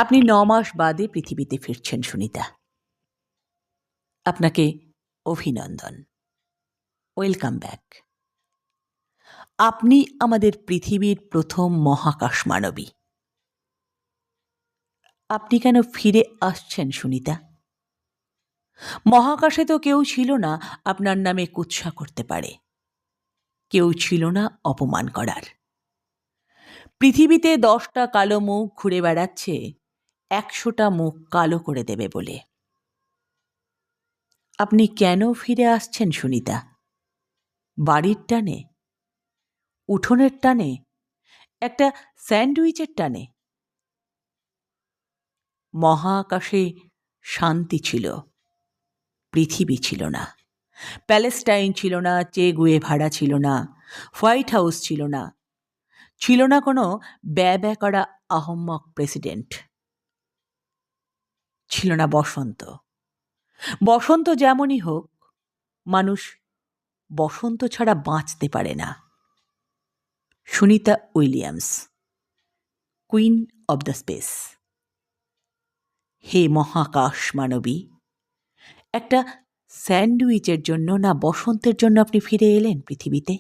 আপনি ৯ মাস বাদে পৃথিবীতে ফিরছেন সুনিতা। আপনাকে অভিনন্দন। Welcome back. আপনি আমাদের পৃথিবীর প্রথম মহাকাশ মানবী। আপনি কেন ফিরে আসছেন সুনিতা? মহাকাশে তো কেউ ছিল না আপনার নামে কুৎসা করতে পারে, কেউ ছিল না অপমান করার। পৃথিবীতে 10টা কালো মুখ ঘুরে বেড়াচ্ছে 100টা মুখ কালো করে দেবে বলে। আপনি কেন ফিরে আসছেন সুনিতা? বাড়ির টানে, উঠোনের টানে, একটা স্যান্ডউইচের টানে? মহাকাশে শান্তি ছিল, পৃথিবী ছিল না। প্যালেস্টাইন ছিল না, চে গুয়েভারা ছিল না, হোয়াইট হাউস ছিল না, ছিল না কোনো ব্যয় করা আহম্মক প্রেসিডেন্ট। ছিল না বসন্ত। বসন্ত যেমনই হোক, মানুষ বসন্ত ছাড়া বাঁচতে পারে না। Sunita Williams, queen of the space. হে মহাকাশ মানবী, একটা স্যান্ডউইচের জন্য না বসন্তের জন্য আপনি ফিরে এলেন পৃথিবীতে?